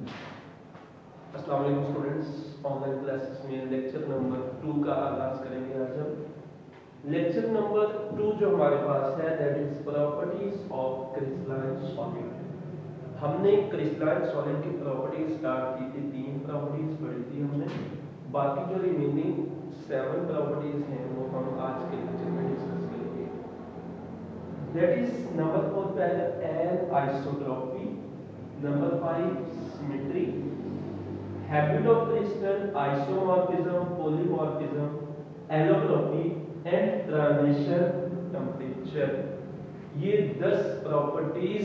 अस्सलाम वालेकुम students, online classes में लेक्चर नंबर 2 का आगाज करेंगे आज हम। लेक्चर नंबर 2 जो हमारे पास है that is properties of crystalline solid. हमने क्रिस्टलाइन सॉलिड की प्रॉपर्टीज स्टार्ट की थी, 3 प्रॉपर्टीज पढ़ी थी हमने। बाकी जो रिमेनिंग 7 प्रॉपर्टीज हैं वो हम आज के लेक्चर में डिस्कस करेंगे। दैट इज नंबर 4 पहले anisotropy, number 5 symmetry, habit of crystal, isomorphism, polymorphism, allotropy and transition temperature। ये 10 प्रॉपर्टीज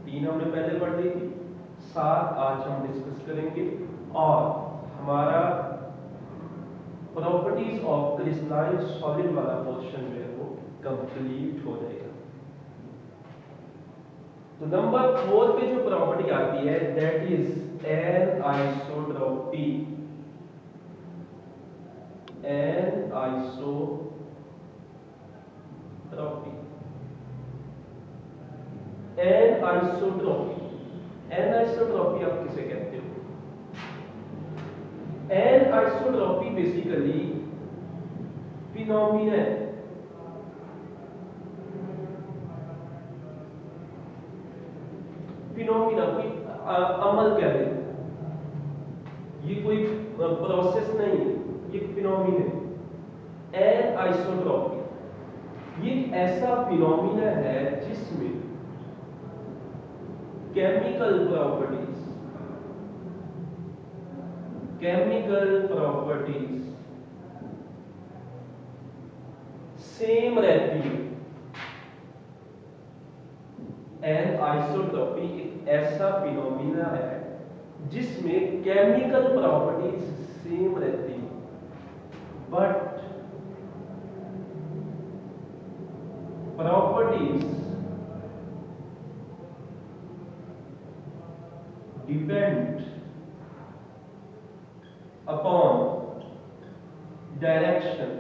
3 हमने पहले पढ़ ली थी, 7 आज हम डिस्कस करेंगे और हमारा प्रॉपर्टीज ऑफ क्रिस्टलाइन सॉलिड वाला पोर्शन जो है वो कंप्लीट हो जाएगा। तो नंबर 4 पे जो प्रॉपर्टी आती है दैट इज एनिसोट्रॉपी। एनिसोट्रॉपी आप किसे कहते हो? एनिसोट्रॉपी बेसिकली फिनोमिना कोई अमल कह रहे हैं, ये कोई प्रोसेस नहीं है, ये फिनोमिना है। एनिसोट्रॉपी ये एक ऐसा फिनोमिना है जिसमें केमिकल प्रॉपर्टीज सेम रहती है। एनिसोट्रॉपी एक ऐसा फिनोमिना है जिसमें केमिकल प्रॉपर्टीज सेम रहती हैं but properties depend upon direction.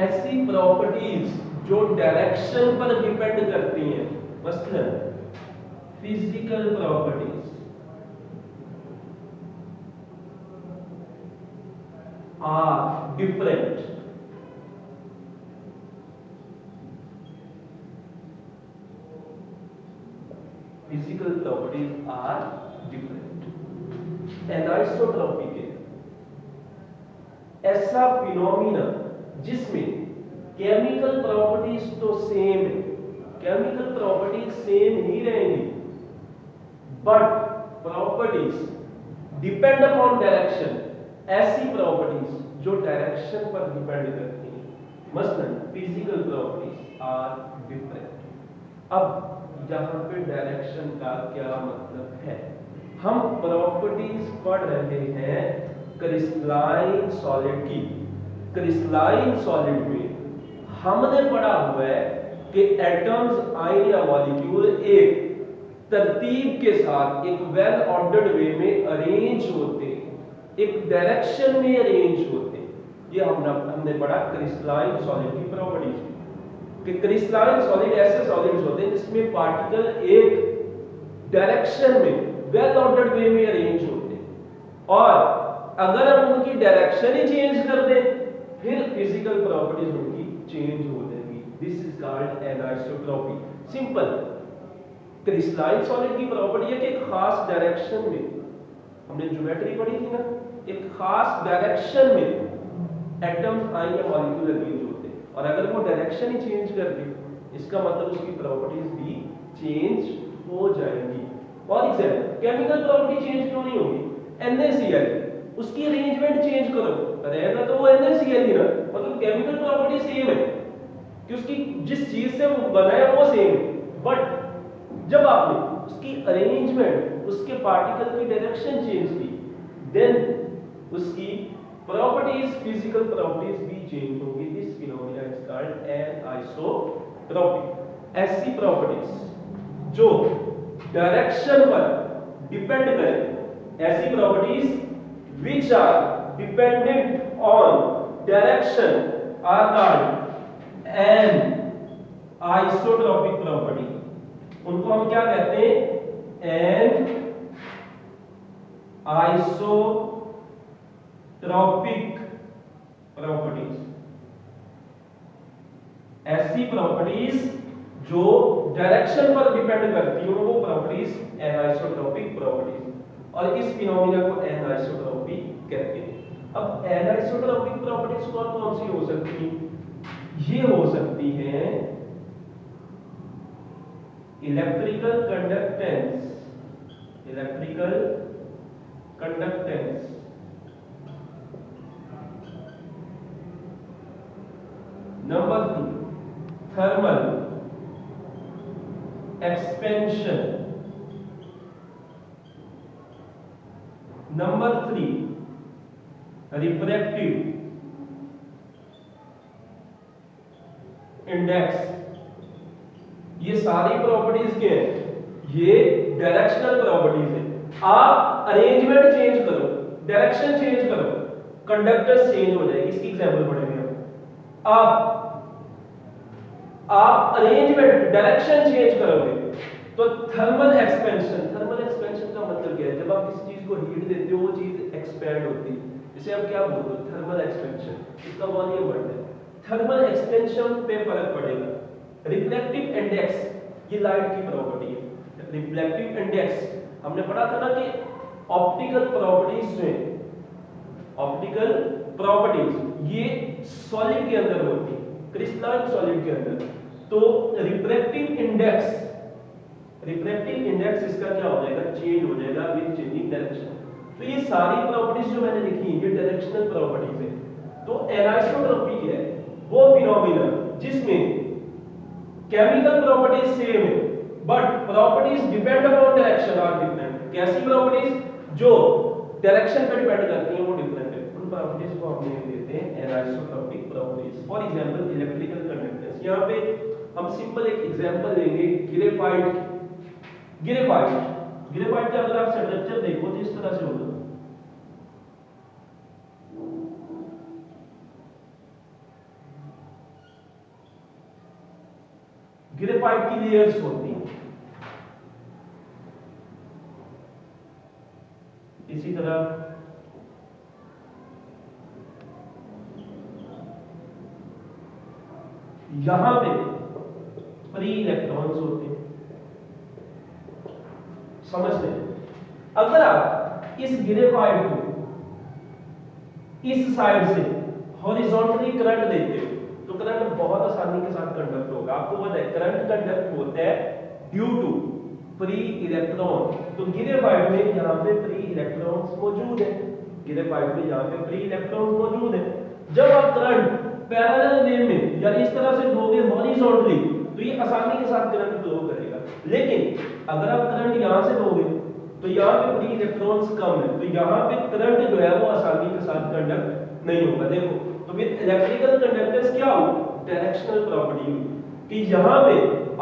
ऐसी प्रॉपर्टीज जो डायरेक्शन पर डिपेंड करती हैं, मसलन physical properties are different. Physical properties are different. Anisotropy के ऐसा फिनोमिना जिसमें केमिकल प्रॉपर्टीज तो सेम है, केमिकल प्रॉपर्टीज सेम ही रहेंगी but properties depend upon direction. ऐसी प्रॉपर्टीज जो डायरेक्शन पर डिपेंड करती हैं, मसलन फिजिकल प्रॉपर्टीज आर डिफरेंट। अब यहां पे डायरेक्शन का क्या मतलब है? हम प्रॉपर्टीज पढ़ रहे हैं क्रिस्टलाइन सॉलिड की। क्रिस्टलाइन सॉलिड में हमने पढ़ा हुआ है कि एटम्स, आयन या मॉलिक्यूल एक तरतीब के साथ एक वेल ऑर्डर्ड वे में अरेंज होते हैं, एक डायरेक्शन में अरेंज होते हैं। ये हमने पढ़ा क्रिस्टलाइन सॉलिड की प्रॉपर्टीज कि क्रिस्टलाइन सॉलिड ऐसे सॉलिड्स होते हैं जिसमें पार्टिकल एक डायरेक्शन में वेल ऑर्डर्ड वे में अरेंज होते हैं और अगर हम उनकी डायरेक्शन ही चेंज कर दें फिर फिजिकल प्रॉपर्टीज उनकी चेंज हो जाएगी। This is called anisotropy. Simple, crystalline solid की प्रॉपर्टी है कि एक खास डायरेक्शन में, हमने ज्योमेट्री पढ़ी थी ना, एक खास डायरेक्शन में एटम्स, आयन या मॉलिक्यूल अरेंज होते हैं और अगर वो डायरेक्शन ही चेंज कर दे इसका मतलब उसकी प्रॉपर्टीज भी चेंज हो जाएंगी। For example, chemical property change क्यों नहीं होगी? NaCl, उसकी अरेंजमेंट चेंज करो, रहेगा तो वो NaCl ही ना, मतलब केमिकल प्रॉपर्टी सेम है कि उसकी जिस चीज से वो बना है वो सेम है बट जब आपने उसकी अरेंजमेंट, उसके पार्टिकल की डायरेक्शन चेंज की देन उसकी प्रॉपर्टीज, फिजिकल प्रॉपर्टीज भी चेंज होगी। This phenomena is called anisotropy. ऐसी प्रॉपर्टीज जो डायरेक्शन पर डिपेंड करें, ऐसी properties which are dependent on direction are called an isotropic property। उनको हम क्या कहते हैं? एंड आइसोट्रॉपिक प्रॉपर्टीज, ऐसी प्रॉपर्टीज जो डायरेक्शन पर डिपेंड करती हो वो प्रॉपर्टीज एनाइसोट्रॉपिक प्रॉपर्टीज, और इस फिनोमिना को एनाइसोट्रॉपी कहते हैं। अब एनाइसोट्रॉपिक प्रॉपर्टीज कौन कौन सी हो सकती हैं? ये हो सकती हैं electrical conductance, electrical conductance, number 2 thermal expansion, number 3 refractive index. ये सारी प्रॉपर्टीज के हैं, ये डायरेक्शनल प्रॉपर्टीज है। आप अरेंजमेंट चेंज करो, डायरेक्शन चेंज करो, कंडक्टर्स चेंज हो जाएगी। इसकी एग्जांपल पढ़ेंगे हम। आप अरेंजमेंट डायरेक्शन चेंज करोगे तो थर्मल एक्सपेंशन, थर्मल एक्सपेंशन का मतलब क्या है? जब आप किसी चीज को हीट देते हो वो चीज एक्सपैंड होती है, इसे आप क्या बोलते हो? Thermal expansion. इसका वॉल्यूम बढ़ता है, थर्मल एक्सपेंशन पे फर्क पड़ेगा। रिफ्लेक्टिव इंडेक्स ये लाइट की प्रॉपर्टी है। रिफ्लेक्टिव इंडेक्स हमने पढ़ा था ना कि ऑप्टिकल प्रॉपर्टीज में, ऑप्टिकल प्रॉपर्टीज ये सॉलिड के अंदर होती है, क्रिस्टलाइन सॉलिड के अंदर। तो रिफ्रैक्टिव इंडेक्स, रिफ्रैक्टिव इंडेक्स इसका क्या हो जाएगा? चेंज हो जाएगा विद चेंजिंग डायरेक्शन। तो ये सारी प्रॉपर्टीज जो मैंने लिखी ये डायरेक्शनल प्रॉपर्टीज है। तो एनाइसोट्रॉपी क्या है? वो फिनोमिना जिसमें केमिकल प्रॉपर्टीज सेम है but properties depend upon direction are different. कैसी प्रॉपर्टीज? जो डायरेक्शन पर डिपेंड करती हैं वो डिफरेंट है। उन प्रॉपर्टीज को हम नेम देते हैं anisotropic properties. For example electrical conductance. यहां पे हम सिंपल एक एग्जांपल लेंगे ग्रेफाइट। ग्रेफाइट का अगर आप स्ट्रक्चर देखो तो इस तरह से होगा। ग्रेफाइट की लेयर्स होती हैं इसी तरह। यहां पे फ्री इलेक्ट्रॉन्स होते हैं। समझ लें, अगर आप इस ग्रेफाइट को इस साइड से हॉरिजॉन्टली करंट देते हो तो करंट बहुत आसानी के साथ कंडक्ट होगा। आपको पता है करंट कंडक्ट होता है ड्यू टू फ्री इलेक्ट्रॉन। तो ग्रेफाइट में यहां पे फ्री इलेक्ट्रॉन्स मौजूद है, ग्रेफाइट में यहां पे फ्री इलेक्ट्रॉन्स मौजूद है। जब आप करंट पैरेलल वे में या इस तरह से दोगे हॉरिजॉन्टली तो ये आसानी के साथ करंट फ्लो करेगा। लेकिन अगर आप करंट यहां से दोगे तो यहां पे फ्री इलेक्ट्रॉन्स कम है, तो यहां पे करंट जो है वो आसानी के साथ कंडक्ट नहीं होगा। देखो तो फिर इलेक्ट्रिकल कंडक्टेंस क्या हो? डायरेक्शनल प्रॉपर्टी हुई कि यहां पे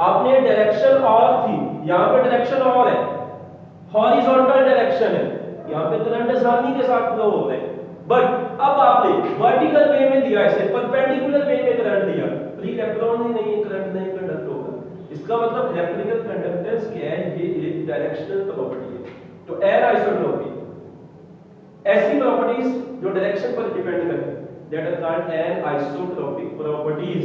आपने डायरेक्शन और थी, यहां पे डायरेक्शन और है, हॉरिजॉन्टल डायरेक्शन है, यहां पे करंट आसानी के साथ फ्लो हो रहा है। बट अब आपने वर्टिकल वे में दिया, इसे परपेंडिकुलर वे में करंट दिया, फ्री इलेक्ट्रॉन ही नहीं है, करंट नहीं कंडक्ट होगा। इसका मतलब इलेक्ट्रिकल कंडक्टेंस क्या है? ये एक डायरेक्शनल प्रॉपर्टी है। तो एनाइसोट्रॉपी ऐसी प्रॉपर्टीज जो डायरेक्शन पर डिपेंड करती है, that are called anisotropic properties.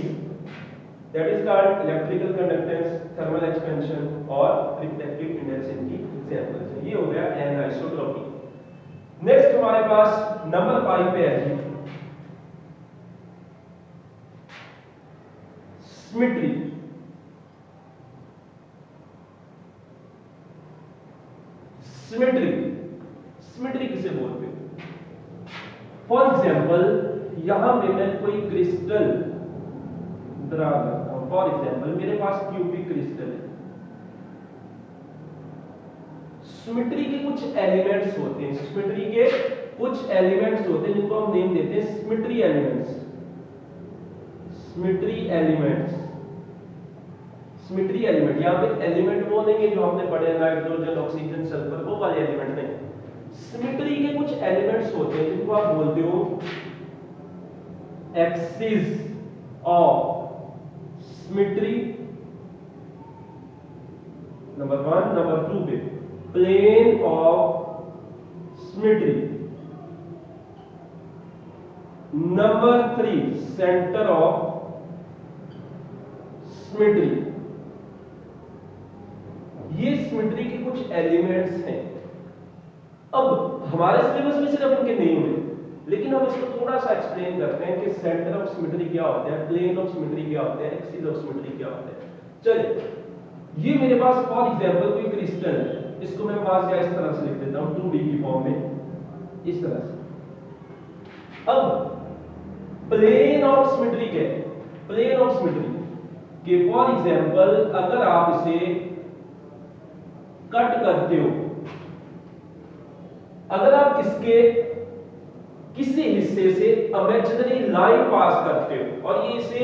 That is called electrical conductance, thermal expansion और रिफ्लेक्टिव इंडेक्स इनकी एग्जांपल्स हैं। ये हो गया एनाइसोट्रॉपी। नेक्स्ट हमारे पास नंबर 5 पे है जी सिमेट्री। सिमेट्री किसे बोलते हैं? फॉर एग्जांपल यहां पे मैं कोई क्रिस्टल ड्रा करता हूं। फॉर एग्जांपल मेरे पास क्यूबिक क्रिस्टल है। सिमेट्री के कुछ एलिमेंट्स होते हैं, सिमेट्री के कुछ एलिमेंट्स होते हैं जिनको हम नेम देते हैं symmetry elements. Symmetry elements, symmetry element, यहां पे एलिमेंट वो नहीं है जो हमने पढ़े नाइट्रोजन, ऑक्सीजन, सल्फर, वो वाले एलिमेंट नहीं। सिमेट्री के कुछ एलिमेंट्स होते हैं जिनको आप बोलते हो axis of symmetry. Number 1, number 2 पे plane of symmetry. Number 3 centre of symmetry. ये सिमेट्री के कुछ एलिमेंट्स हैं। अब हमारे सिलेबस में सिर्फ इनके नेम है, लेकिन हम इसको थोड़ा सा एक्सप्लेन करते हैं कि सेंटर ऑफ सिमेट्री क्या होते हैं, प्लेन ऑफ सिमेट्री क्या होते हैं, एक्सिस ऑफ सिमेट्री क्या होते हैं। चलिए, ये मेरे पास फॉर एग्जांपल कोई क्रिस्टल है, इसको मैं पास या इस तरह से लिख देता हूं 2D की फॉर्म में, इस तरह से। अब प्लेन ऑफ सिमेट्री क्या है? प्लेन ऑफ सिमेट्री कि फॉर एग्जांपल अगर आप इसे कट करते हो, अगर आप इसके किसी हिस्से से इमेजिनरी लाइन पास करते हो और ये इसे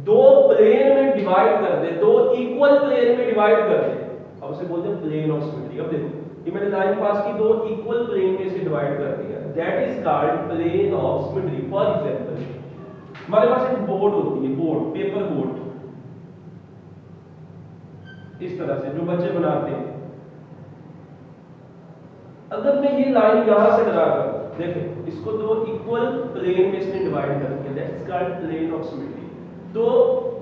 दो प्लेन में डिवाइड कर दे, दो इक्वल प्लेन में डिवाइड कर दे, अब उसे बोलते हैं प्लेन ऑफ सिमेट्री। अब देखो, ये मैंने लाइन पास की, दो इक्वल प्लेन में से डिवाइड कर दिया, that is called plane of symmetry. For example हमारे पास एक बोर्ड होती है, बोर्ड, पेपर बोर्ड, इस तरह से जो बच्चे बनाते हैं। अगर मैं ये लाइन यहां से ड्रा कर, देखो इसको दो इक्वल प्लेन में इसने डिवाइड कर दिया, that's called plane of symmetry. तो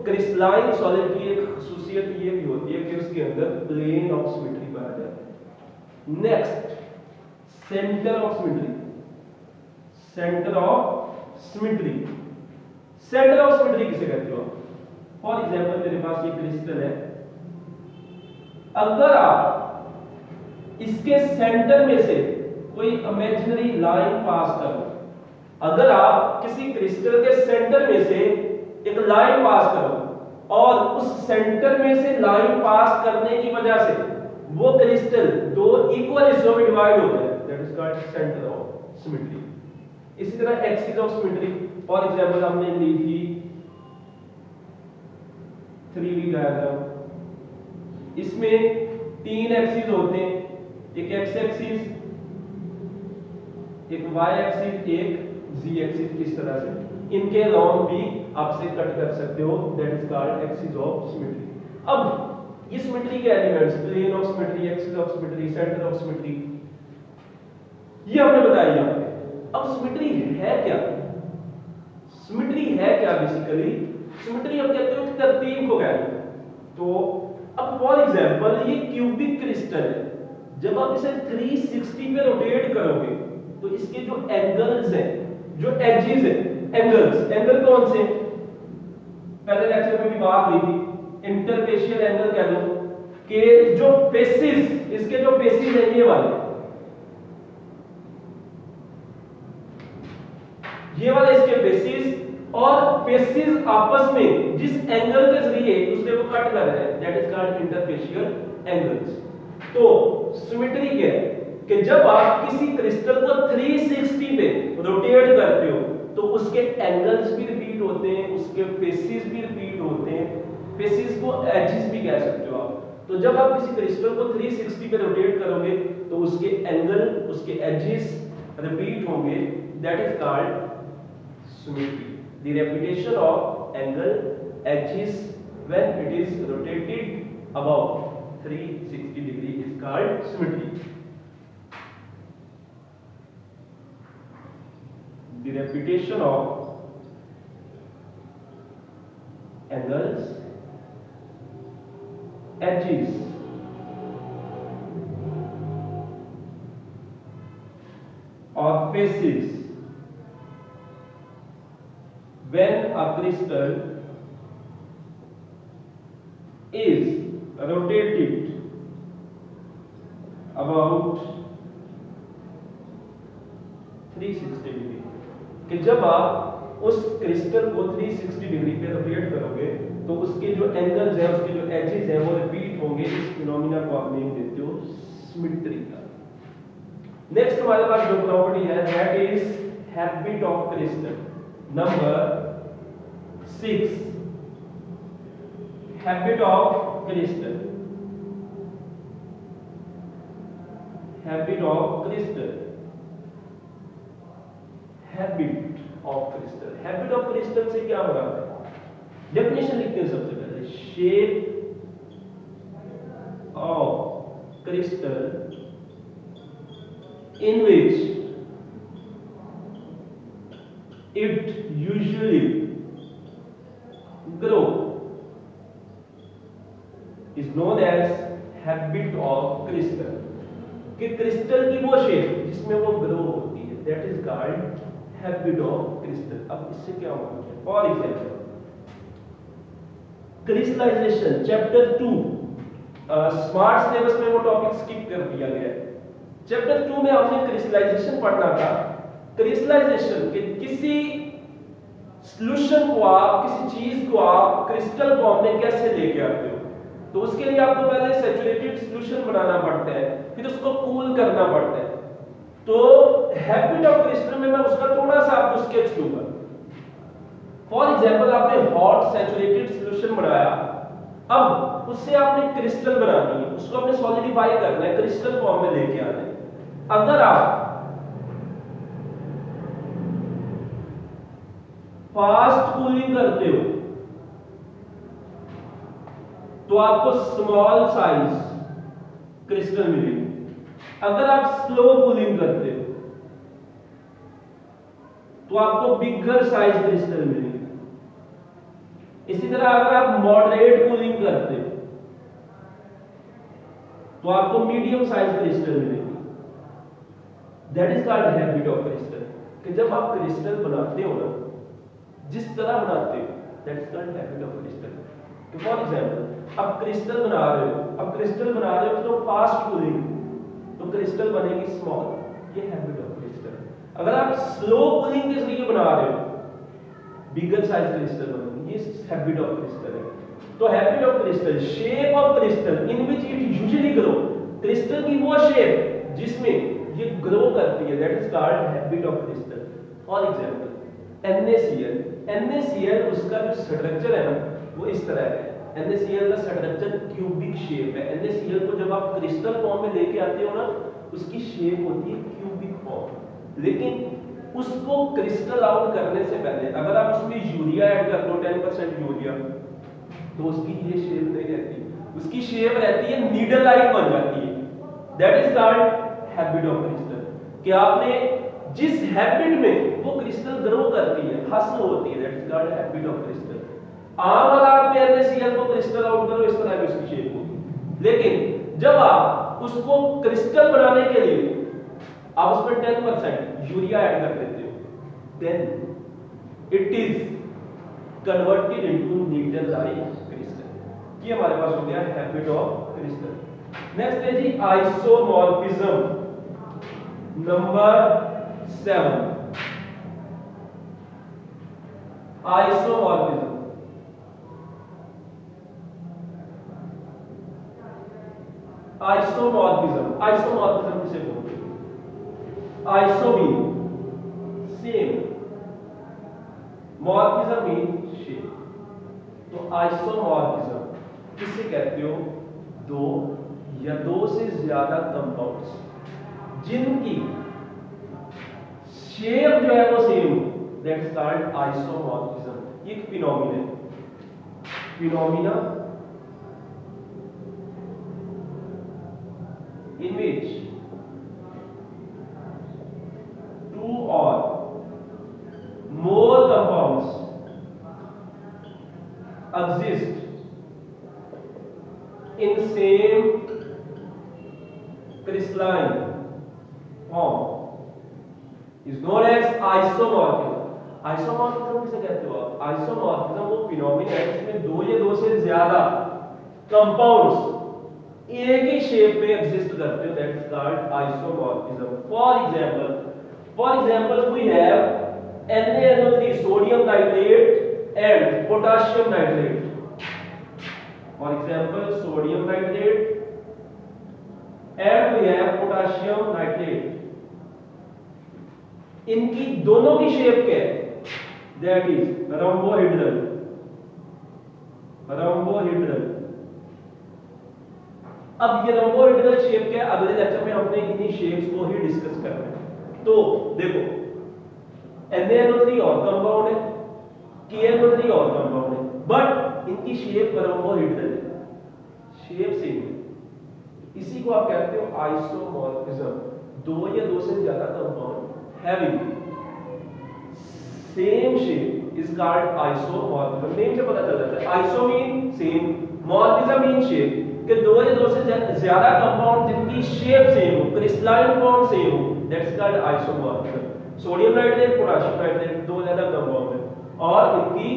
क्रिस्टलाइन सॉलिड की एक खासियत ये भी होती है कि उसके अंदर प्लेन ऑफ सिमेट्री पाया जाता है। Next, centre of symmetry. Centre of symmetry, centre of symmetry किसे कहते हो? फॉर एग्जांपल मेरे पास ये क्रिस्टल है, अगर आप इसके सेंटर में से कोई इमेजिनरी लाइन पास करो, अगर आप किसी क्रिस्टल के सेंटर में से एक लाइन पास करो और उस सेंटर में से लाइन पास करने की वजह से वो क्रिस्टल दो इक्वल हिस्सों में डिवाइड हो जाए, that is called centre of symmetry. इसी तरह axis of symmetry, for example हमने ली थी 3D डायग्राम, इसमें तीन एक्सिस होते हैं, एक एक्स एक्सिस, एक वाई एक्सिस, एक जी एक्सिस, इस तरह से इनके लॉन्ग भी आपसे कट कर सकते हो, that is called axis of symmetry. अब ये सिमेट्री के elements, plane of symmetry, axis of symmetry, centre of symmetry, ये हमने बताया यहां पे। अब सिमेट्री है क्या? सिमेट्री है क्या? बेसिकली सिमेट्री हम कहते हैं तरतीब को कहते हैं। तो अब फॉर एग्जांपल ये क्यूबिक क्रिस्टल है, जब आप इसे 360 पे रोटेट करोगे तो इसके जो एंगल्स हैं, जो एजेस हैं, एंगल्स, एंगल कौन से? पहले लेक्चर में भी बात हुई थी, इंटरफेशियल एंगल कह लो, कि जो फेसेस, इसके जो फेसेस हैं ये वाले इसके फेसेस, और फेसेस आपस में जिस एंगल के जरिए एक दूसरे को कट कर रहे हैं, that is called interfacial angles. तो सिमेट्री क्या है कि जब आप किसी क्रिस्टल को 360 पे रोटेट करते हो तो उसके एंगल्स भी रिपीट होते हैं, उसके फेसेस भी रिपीट होते हैं, फेसेस को एजेस भी कह सकते हो आप। तो जब आप किसी क्रिस्टल को 360 पे रोटेट करोगे तो उसके एंगल, उसके एजेस रिपीट होंगे, that is called symmetry. The repetition of angle edges when it is rotated about 360 degree is called symmetry. The repetition of angles edges or faces when a crystal is rotated about 360 degree, कि जब आप उस crystal को 360 degree पे rotate करोगे तो उसके जो एंगल्स हैं, उसके जो एजेस हैं वो रिपीट होंगे। इस फिनोमिना को आप नेम देते हो सिमेट्री का। नेक्स्ट हमारे पास जो प्रॉपर्टी है that is habit of crystal. Number 6, habit of crystal. Habit of crystal, habit of crystal, habit of crystal से क्या मुराद है? डेफिनेशन लिखते हैं सबसे पहले, shape of crystal in which it usually grow is known as habit of crystal. कि crystal की वो शेप जिसमें वो ग्रो होती है, that is called habit of crystal. अब इससे क्या होगा? For example crystallization chapter 2, smart syllabus में वो टॉपिक स्किप कर दिया गया है. चैप्टर 2 में आपने क्रिस्टलाइजेशन पढ़ना था. क्रिस्टलाइजेशन के किसी सॉल्यूशन को आप, किसी चीज को आप क्रिस्टल फॉर्म में कैसे लेके आते हो. तो उसके लिए आपको पहले सैचुरेटेड सॉल्यूशन बनाना पड़ता है, फिर उसको कूल करना पड़ता है. तो हैबिट ऑफ क्रिस्टल में मैं उसका थोड़ा सा आपको स्केच दूंगा. फॉर एग्जांपल आपने हॉट सैचुरेटेड सॉल्यूशन बनाया, अब उससे आपने क्रिस्टल बनानी है, उसको आपने सॉलिडिफाई करना है, क्रिस्टल फॉर्म में लेके आना है. अगर आप फास्ट कूलिंग करते हो तो आपको स्मॉल साइज क्रिस्टल मिलेगी. अगर आप स्लो कूलिंग करते हो तो आपको बिगर साइज क्रिस्टल मिलेगी. इसी तरह अगर आप मॉडरेट कूलिंग करते हो तो आपको मीडियम साइज क्रिस्टल मिलेगी. That is called habit of crystal. कि जब आप क्रिस्टल बनाते हो ना, जिस तरह बनाते हो, that is called habit of crystal. For example आप क्रिस्टल बना रहे हो, अब क्रिस्टल बना रहे हो तो फास्ट कूलिंग, तो क्रिस्टल बनेगी स्मॉल. ये हैबिट ऑफ क्रिस्टल. अगर आप स्लो कूलिंग के जरिए बना रहे हो, बिगर साइज क्रिस्टल बनेगी. ये हैबिट ऑफ क्रिस्टल है. तो habit of crystal, shape of crystal in which it usually grow. Crystal की वो शेप जिसमें ये ग्रो करती है, that is called habit of crystal. For example NaCl. NaCl उसका जो स्ट्रक्चर है ना वो इस तरह है. NaCl का स्ट्रक्चर क्यूबिक शेप है. NaCl को जब आप क्रिस्टल फॉर्म में लेके आते हो ना, उसकी शेप होती है क्यूबिक फॉर्म. लेकिन उसको क्रिस्टल आउट करने से पहले अगर आप उसमें यूरिया ऐड कर दो, 10% यूरिया, तो उसकी ये शेप नहीं रहती. उसकी शेप रहती है नीडल लाइक बन जाती है. That is called habit of crystal. कि आपने जिस हैबिट में वो क्रिस्टल ग्रो करती है, हासिल होती है, that is called habit of crystal. आम हालात में NaCl को क्रिस्टल आउट करो, इस तरह की उसकी शेप होगी. लेकिन जब आप उसको क्रिस्टल बनाने के लिए आप उसमें 10% यूरिया ऐड कर देते हो, then it is converted into needle like crystal. ये हमारे पास हो गया हैबिट ऑफ क्रिस्टल. नेक्स्ट है जी आइसोमॉर्फिज्म नंबर 7. आइसोमॉर्फिज्म. आइसोमॉर्फिज्म किसे बोलते हैं? Iso mean same, morphism mean shape. तो आइसोमॉर्फिज्म किसे कहते हो? दो या दो से ज्यादा कंपाउंड्स जिनकी शेप जो है वो same, that is called isomorphism. ये एक फिनोमिना है. Phenomena in which two or more compounds exist in same crystalline form is known as isomorphism. Isomorphism किसे कहते हो आप? आइसोमॉर्फिज्म वो फिनोमिना है जिसमें दो या दो से ज्यादा कंपाउंड्स एक ही शेप में एग्जिस्ट करते हो, that is called isomorphism. For example we have NaNO3 sodium nitrate and potassium nitrate. For example sodium nitrate and we have potassium nitrate. इनकी दोनों की शेप क्या है? That is rhombohedral. अब ये रोम्बोहेड्रल शेप क्या है, अगले लेक्चर में हमने इन्हीं शेप्स को ही डिस्कस करना है. तो देखो NaNO3 और कंपाउंड है, KNO3 और कंपाउंड है, बट इनकी शेप रोम्बोहेड्रल है, शेप सेम है. इसी को आप कहते हो आइसोमॉर्फिज्म। दो या दो से ज्यादा compound having same shape is called isomorphism. Name से पता चल जाता है, iso mean same, morphism mean shape, कि दो या दो से ज्यादा कंपाउंड जिनकी शेप सेम हो, क्रिस्टलाइन फॉर्म सेम हो, that's called isomorphism. Sodium nitrate, potassium nitrate दो ज्यादा कंपाउंड है और इनकी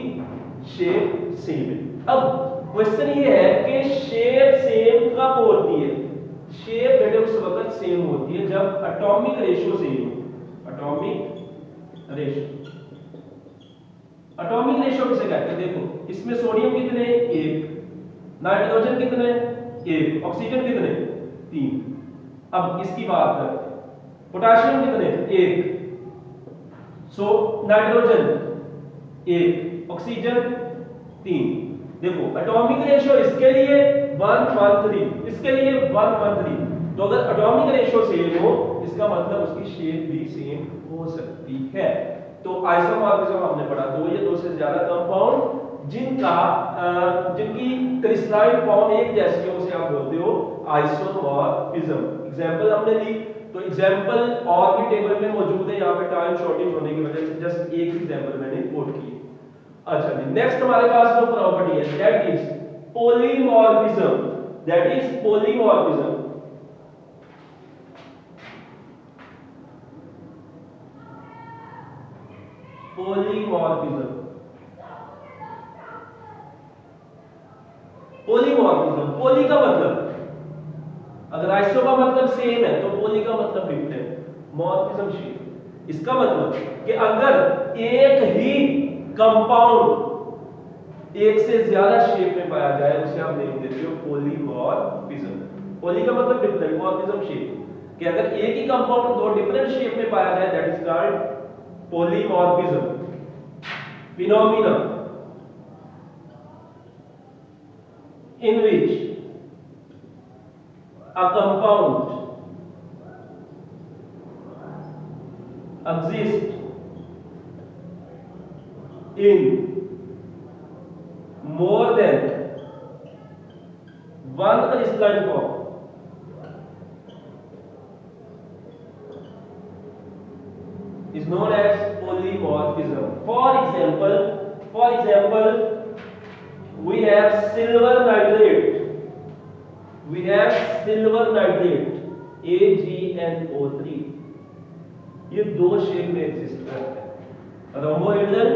शेप सेम है। अब क्वेश्चन ये है कि शेप सेम कब होती है? शेप बेटे उस वक्त सेम होती है जब एटॉमिक रेशियो सेम हो। एटॉमिक रेशियो, एटॉमिक रेशियो किसे कहते हैं? देखो इसमें सोडियम कितने? एक, नाइट्रोजन कितने? एक, ऑक्सीजन कितने? तीन। अब इसकी बात करते हैं, पोटेशियम कितने? एक, सो नाइट्रोजन एक, ऑक्सीजन तीन। देखो एटॉमिक रेशियो इसके लिए 1:3, इसके लिए 1:3। तो अगर एटॉमिक रेशियो सेम हो इसका मतलब उसकी शेप भी सेम हो सकती है। तो आइसोमॉर्फिज्म हमने पढ़ा, दो या दो से ज्यादा कंपाउंड जिनकी क्रिस्टलाइन फॉर्म एक जैसी हो उसे आप बोलते हो आइसोमॉर्फिज्म। एग्जांपल हमने दी, तो एग्जांपल और भी टेबल में मौजूद है, यहाँ पे टाइम शॉर्टेज होने की वजह से जस्ट एक एग्जांपल मैंने कोट की। अच्छा जी, नेक्स्ट हमारे पास जो प्रॉपर्टी है that is polymorphism. That is polymorphism. Polymorphism, polymorphism, poly का मतलब, अगर आइसो का मतलब सेम है तो पॉली का मतलब डिफरेंट। मॉर्फिज्म शेप, इसका मतलब कि अगर एक ही कंपाउंड एक से ज्यादा शेप में पाया जाए उसे आप नेम देते हो पॉलीमॉर्फिज्म। पॉली का मतलब डिफरेंट, मॉर्फिज्म शेप, कि अगर एक ही कंपाउंड दो डिफरेंट शेप में पाया जाए that is called polymorphism. Phenomena in which a compound exists in more than one crystalline form is known as polymorphism. For example, we have silver nitrate. We have silver nitrate AgNO3. ये दो shape में exist करता है, rhombohedral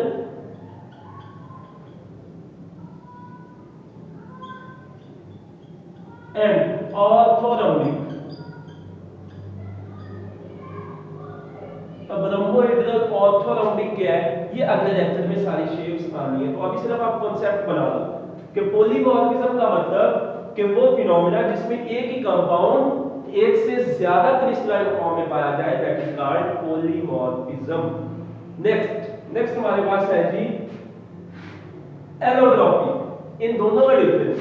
and orthorhombic. अब rhombohedral orthorhombic क्या है ये अगले लेक्चर में सारी शेप्स आनी है, तो अभी सिर्फ आप कॉन्सेप्ट बना लो कि पॉलीमॉर्फिज्म का मतलब कि वो फिनोमेना जिसमें एक ही कंपाउंड एक से ज्यादा क्रिस्टलाइन फॉर्म में पाया जाए that is called polymorphism. Next हमारे पास है जी एलोट्रॉपी। इन दोनों का डिफरेंस,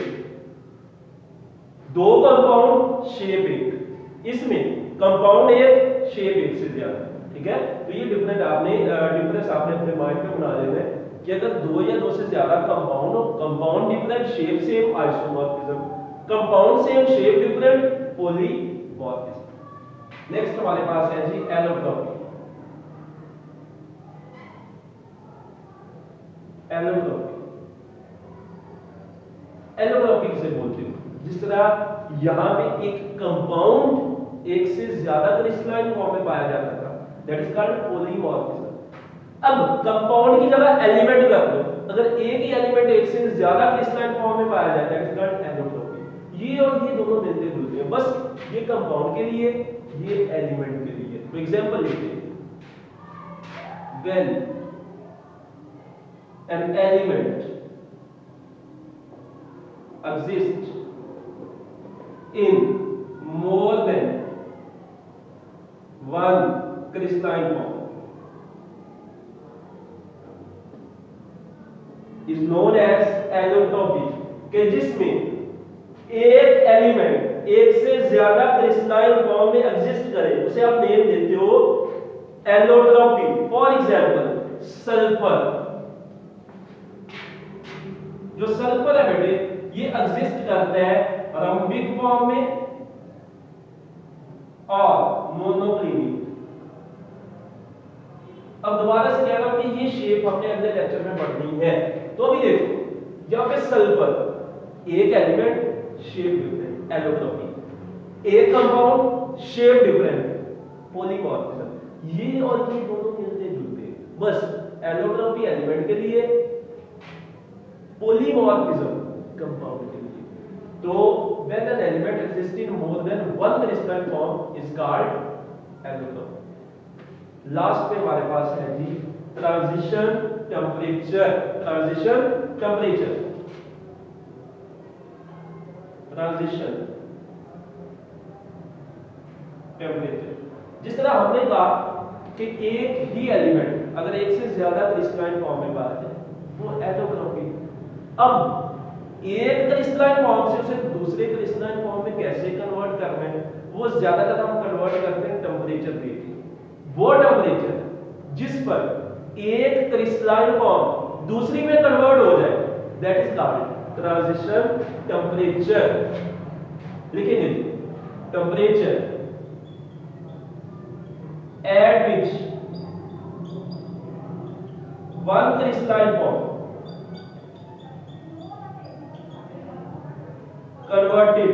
दो कंपाउंड शेप एक, इसमें कंपाउंड एक शेप एक से ज्यादा, ठीक है। तो ये डिफरेंस आपने अपने माइंड में बना लेना है कि अगर दो या दो से ज्यादा कंपाउंड हो, compound different shape same isomorphism, compound same shape different polymorphism. Next हमारे पास है जी एलोट्रॉपी। एलोट्रॉपी किसे बोलते हैं? जिस तरह यहां पे एक कंपाउंड एक से ज्यादा क्रिस्टलाइन फॉर्म में पाया जाता था दैट इज कॉल्ड पॉलीमॉर्फिज्म। अब कंपाउंड की जगह एलिमेंट कर दो, अगर एक ही एलिमेंट एक से ज्यादा क्रिस्टलाइन फॉर्म में पाया जाए दैट इज कॉल्ड एलोट्रॉपी। ये और ये दोनों मिलते जुलते हैं, बस ये कंपाउंड के लिए, ये एलिमेंट के लिए। तो एग्जांपल लेते हैं, when an element exists in more than one crystalline form is known as allotropy, कि जिसमें एक एलिमेंट एक से ज्यादा क्रिस्टलाइन फॉर्म में एग्जिस्ट करे उसे आप नेम देते हो एलोट्रॉपी। फॉर एग्जांपल सल्फर, जो सल्फर है बेटे ये एग्जिस्ट करता है रोम्बिक फॉर्म में और मोनोक्लिनिक। अब दोबारा से कह रहा हूं कि ये शेप हमने अगले लेक्चर में पढ़नी है। तो अभी देखो यहाँ पे सल्फर एक एलिमेंट शेप डिफरेंट एलोट्रोपी, एक कंपाउंड शेप डिफरेंट पॉलीमॉर्फिज्म। ये और ये दोनों मिलते जुलते हैं, बस एलोट्रोपी एलिमेंट के लिए, पॉलीमॉर्फिज्म कंपाउंड के लिए। तो when an element exists in more than one crystalline form is called allotropy। Last में हमारे पास है जी transition temperature. Transition temperature, transition temperature. जिस तरह हमने कहा कि एक ही एलिमेंट अगर एक से ज्यादा क्रिस्टलाइन फॉर्म में बात है वो एलोट्रोपी। अब एक क्रिस्टलाइन फॉर्म से उसे दूसरे क्रिस्टलाइन फॉर्म में कैसे कन्वर्ट करना है, वो ज्यादातर हम कन्वर्ट करते हैं टेम्परेचर देके। वो टेम्परेचर जिस पर एक क्रिस्टलाइन फॉर्म दूसरी में कन्वर्ट हो जाए that is called transition temperature. लिखेंगे temperature at which one crystalline form converted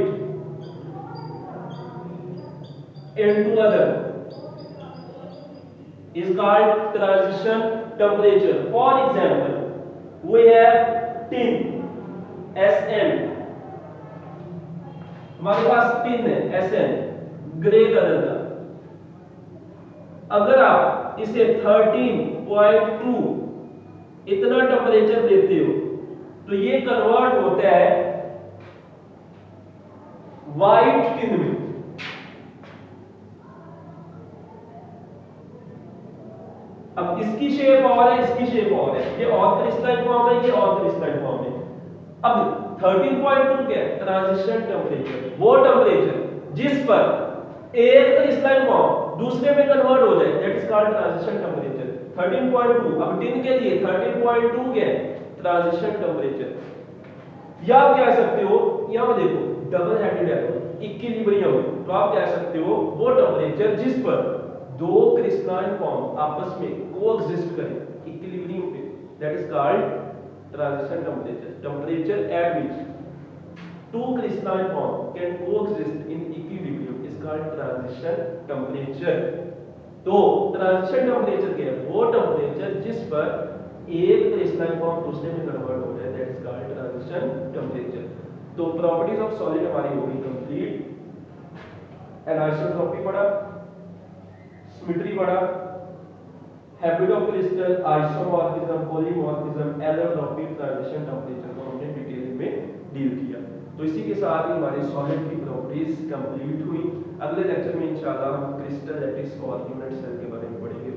into other is called transition temperature। For example, we have tin Sn, हमारे पास tin है Sn ग्रे कलर का। अगर आप इसे 13.2 इतना टेम्परेचर देते हो तो ये कन्वर्ट होता है व्हाइट टिन में। अब इसकी शेप और है, इसकी शेप और है, ये और क्रिस्टलाइन फॉर्म है, ये और क्रिस्टलाइन फॉर्म है। अब 13.2 क्या है? ट्रांजिशन टेम्परेचर, वो टेम्परेचर जिस पर एक क्रिस्टलाइन फॉर्म दूसरे में कन्वर्ट हो जाए that is called transition temperature. 13.2 अब टिन के लिए 13.2 क्या है? Transition temperature. या आप कह सकते हो, यहां पे देखो डबल हेडेड एरो इक्विलिब्रियम, तो आप कह सकते हो वो टेम्परेचर जिस पर दो क्रिस्टलाइन फॉर्म आपस में कोएग्जिस्ट करें इक्विलिब्रियम पे that is called transition temperature. Temperature at which two crystalline form can coexist in equilibrium is called transition temperature। तो ट्रांजिशन टेम्परेचर क्या है? वो टेम्परेचर जिस पर एक क्रिस्टलाइन फॉर्म दूसरे में कन्वर्ट हो जाए that is called transition temperature. तो प्रॉपर्टीज ऑफ सॉलिड हमारी हो गई कंप्लीट। एनिसोट्रॉपी पढ़ा, सिमेट्री पढ़ा, habit of crystal, isomorphism, polymorphism, allotropy, transition temperature को हमने डिटेल में डील किया। तो इसी के साथ ही हमारी सॉलिड की प्रॉपर्टीज कंप्लीट हुई। अगले लेक्चर में इंशाल्लाह हम क्रिस्टल, लैटिस और यूनिट सेल के बारे में पढ़ेंगे।